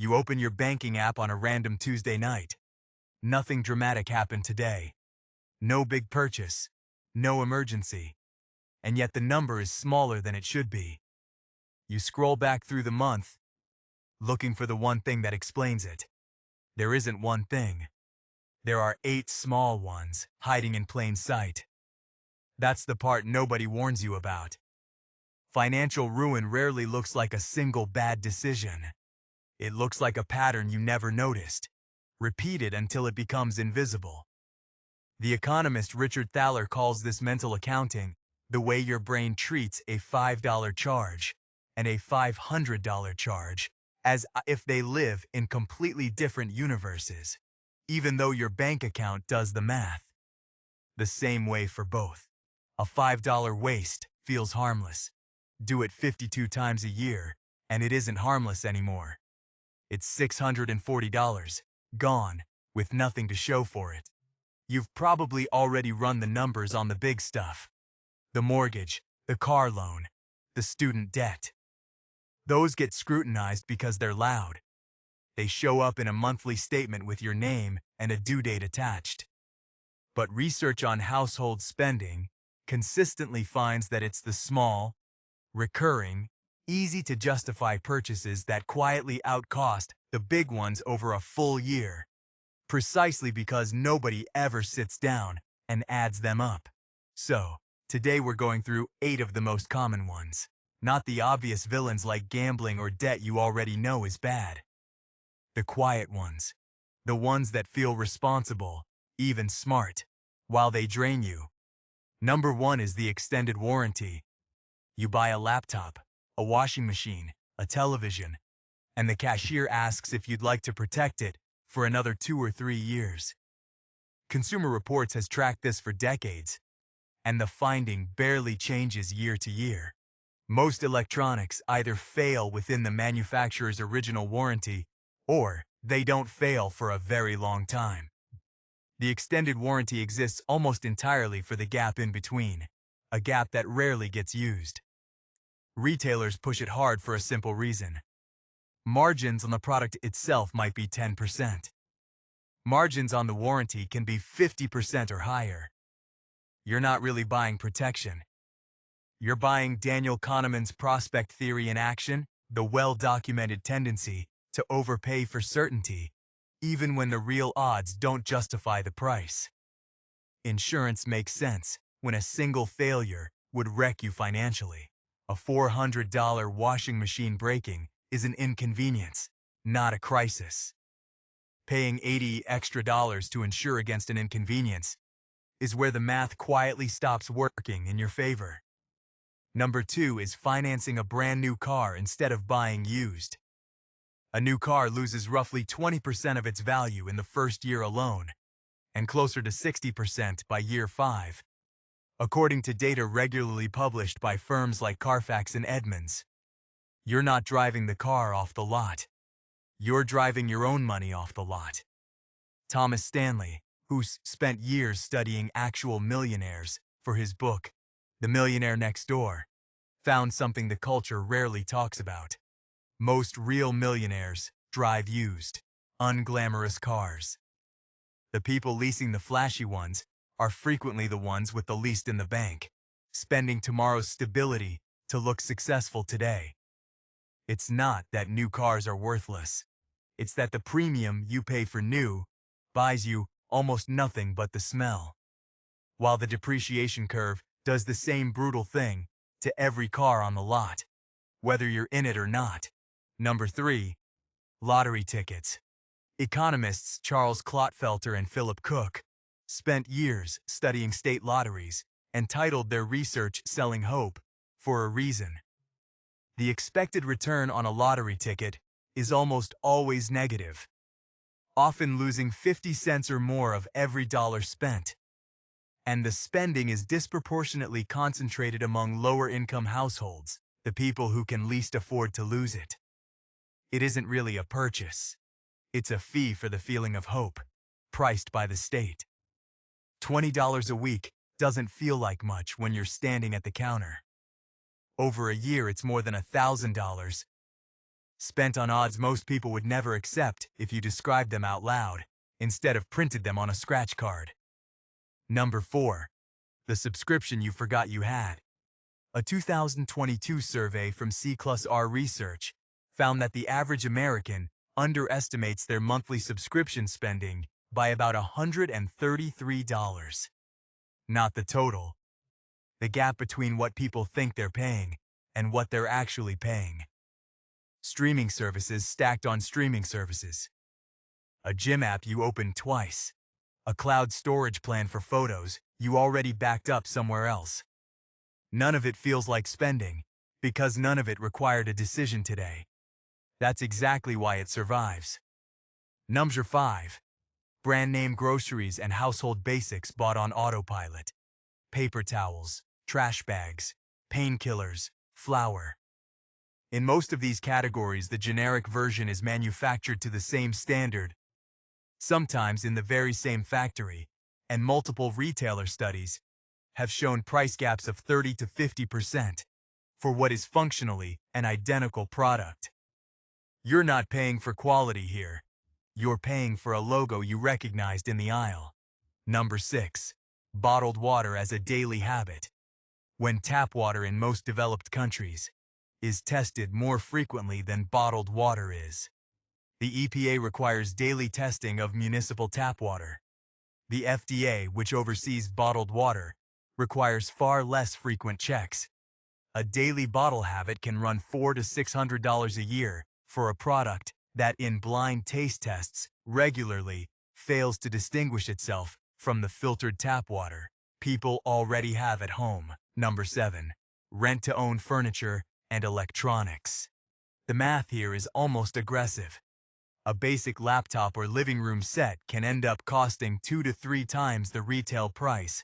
You open your banking app on a random Tuesday night. Nothing dramatic happened today. No big purchase. No emergency. And yet the number is smaller than it should be. You scroll back through the month, looking for the one thing that explains it. There isn't one thing. There are 8 small ones hiding in plain sight. That's the part nobody warns you about. Financial ruin rarely looks like a single bad decision. It looks like a pattern you never noticed, repeated until it becomes invisible. The economist Richard Thaler calls this mental accounting the way your brain treats a $5 charge and a $500 charge as if they live in completely different universes, even though your bank account does the math. The same way for both. A $5 waste feels harmless. Do it 52 times a year, and it isn't harmless anymore. It's $640, gone, with nothing to show for it. You've probably already run the numbers on the big stuff. The mortgage, the car loan, the student debt. Those get scrutinized because they're loud. They show up in a monthly statement with your name and a due date attached. But research on household spending consistently finds that it's the small, recurring, easy-to-justify purchases that quietly outcost the big ones over a full year, precisely because nobody ever sits down and adds them up. So, today we're going through 8 of the most common ones, not the obvious villains like gambling or debt you already know is bad. The quiet ones, the ones that feel responsible, even smart, while they drain you. Number 1 is the extended warranty. You buy a laptop, a washing machine, a television, and the cashier asks if you'd like to protect it for another 2 or 3 years. Consumer Reports has tracked this for decades, and the finding barely changes year to year. Most electronics either fail within the manufacturer's original warranty, or they don't fail for a very long time. The extended warranty exists almost entirely for the gap in between, a gap that rarely gets used. Retailers push it hard for a simple reason. Margins on the product itself might be 10%. Margins on the warranty can be 50% or higher. You're not really buying protection. You're buying Daniel Kahneman's prospect theory in action, the well-documented tendency to overpay for certainty, even when the real odds don't justify the price. Insurance makes sense when a single failure would wreck you financially. A $400 washing machine breaking is an inconvenience, not a crisis. Paying $80 extra to insure against an inconvenience is where the math quietly stops working in your favor. Number 2 is financing a brand new car instead of buying used. A new car loses roughly 20% of its value in the first year alone, and closer to 60% by year 5. According to data regularly published by firms like Carfax and Edmunds. You're not driving the car off the lot. You're driving your own money off the lot. Thomas Stanley, who's spent years studying actual millionaires for his book, The Millionaire Next Door, found something the culture rarely talks about. Most real millionaires drive used, unglamorous cars. The people leasing the flashy ones are frequently the ones with the least in the bank, spending tomorrow's stability to look successful today. It's not that new cars are worthless. It's that the premium you pay for new buys you almost nothing but the smell, while the depreciation curve does the same brutal thing to every car on the lot, whether you're in it or not. Number 3. Lottery tickets. Economists Charles Clotfelter and Philip Cook spent years studying state lotteries and titled their research Selling Hope for a reason. The expected return on a lottery ticket is almost always negative, often losing 50 cents or more of every dollar spent. And the spending is disproportionately concentrated among lower-income households, the people who can least afford to lose it. It isn't really a purchase. It's a fee for the feeling of hope, priced by the state. $20 a week doesn't feel like much when you're standing at the counter. Over a year, it's more than $1,000. spent on odds most people would never accept if you described them out loud, instead of printed them on a scratch card. Number 4. The subscription you forgot you had. A 2022 survey from C+R Research found that the average American underestimates their monthly subscription spending by about $133. Not the total. The gap between what people think they're paying and what they're actually paying. Streaming services stacked on streaming services. A gym app you opened twice. A cloud storage plan for photos you already backed up somewhere else. None of it feels like spending, because none of it required a decision today. That's exactly why it survives. Number 5. Brand name groceries and household basics bought on autopilot. Paper towels, trash bags, painkillers, flour. In most of these categories, the generic version is manufactured to the same standard, sometimes in the very same factory, and multiple retailer studies have shown price gaps of 30 to 50% for what is functionally an identical product. You're not paying for quality here. You're paying for a logo you recognized in the aisle. Number 6. Bottled water as a daily habit. When tap water in most developed countries is tested more frequently than bottled water is. The EPA requires daily testing of municipal tap water. The FDA, which oversees bottled water, requires far less frequent checks. A daily bottle habit can run $400 to $600 a year for a product that in blind taste tests regularly fails to distinguish itself from the filtered tap water people already have at home. Number 7. Rent-to-own furniture and electronics. The math here is almost aggressive. A basic laptop or living room set can end up costing 2 to 3 times the retail price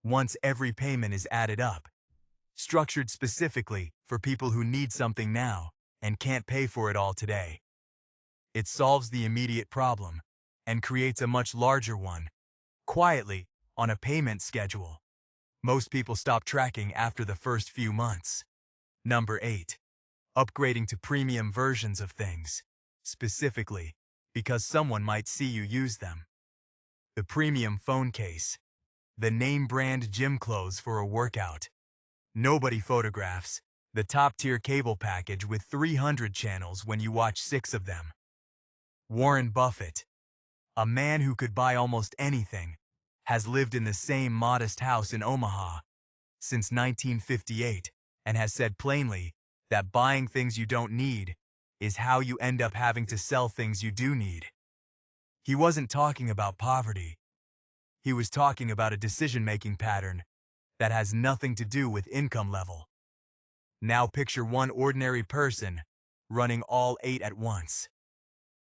once every payment is added up. Structured specifically for people who need something now and can't pay for it all today. It solves the immediate problem and creates a much larger one, quietly, on a payment schedule. Most people stop tracking after the first few months. Number 8. Upgrading to premium versions of things, specifically because someone might see you use them. The premium phone case. The name brand gym clothes for a workout. Nobody photographs the top-tier cable package with 300 channels when you watch 6 of them. Warren Buffett, a man who could buy almost anything, has lived in the same modest house in Omaha since 1958 and has said plainly that buying things you don't need is how you end up having to sell things you do need. He wasn't talking about poverty. He was talking about a decision-making pattern that has nothing to do with income level. Now picture one ordinary person running all 8 at once.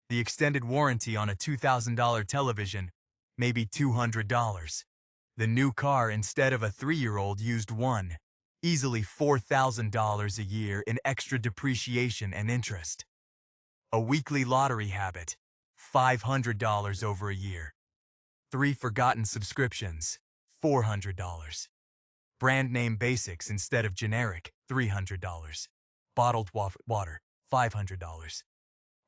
The extended warranty on a $2,000 television may be $200. The new car instead of a 3-year-old used one, easily $4,000 a year in extra depreciation and interest. A weekly lottery habit, $500 over a year. 3 forgotten subscriptions, $400. Brand name basics instead of generic, $300. Bottled water, $500.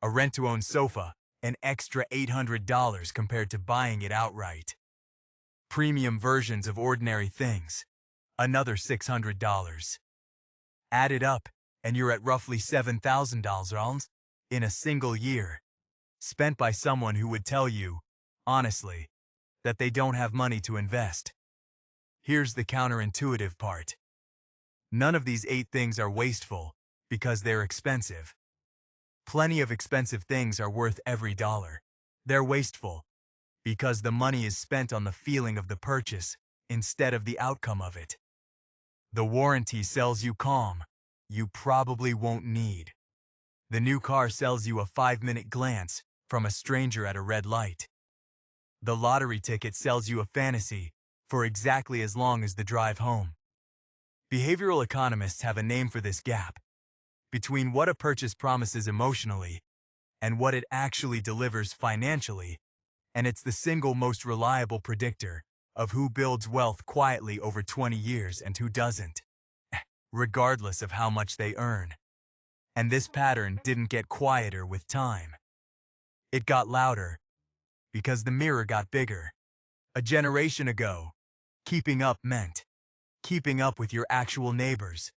A rent-to-own sofa, an extra $800 compared to buying it outright. Premium versions of ordinary things, another $600. Add it up, and you're at roughly $7,000 in a single year, spent by someone who would tell you, honestly, that they don't have money to invest. Here's the counterintuitive part. None of these 8 things are wasteful because they're expensive. Plenty of expensive things are worth every dollar. They're wasteful because the money is spent on the feeling of the purchase instead of the outcome of it. The warranty sells you calm you probably won't need. The new car sells you a 5-minute glance from a stranger at a red light. The lottery ticket sells you a fantasy for exactly as long as the drive home. Behavioral economists have a name for this gap between what a purchase promises emotionally and what it actually delivers financially, and it's the single most reliable predictor of who builds wealth quietly over 20 years and who doesn't, regardless of how much they earn. And this pattern didn't get quieter with time. It got louder because the mirror got bigger. A generation ago, keeping up meant keeping up with your actual neighbors,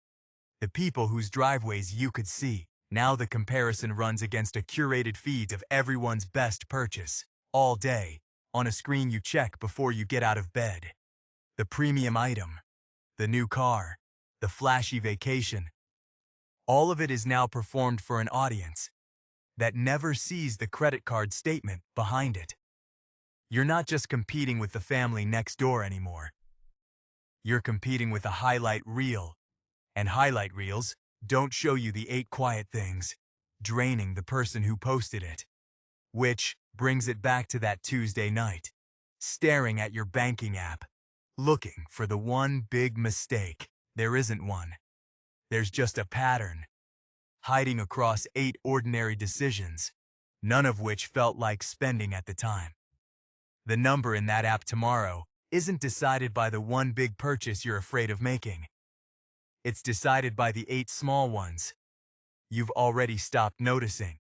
the people whose driveways you could see. Now the comparison runs against a curated feed of everyone's best purchase, all day, on a screen you check before you get out of bed. The premium item, the new car, the flashy vacation. All of it is now performed for an audience that never sees the credit card statement behind it. You're not just competing with the family next door anymore. You're competing with a highlight reel. And highlight reels don't show you the 8 quiet things draining the person who posted it. Which brings it back to that Tuesday night, staring at your banking app, looking for the one big mistake. There isn't one. There's just a pattern, hiding across 8 ordinary decisions, none of which felt like spending at the time. The number in that app tomorrow isn't decided by the one big purchase you're afraid of making. It's decided by the 8 small ones you've already stopped noticing.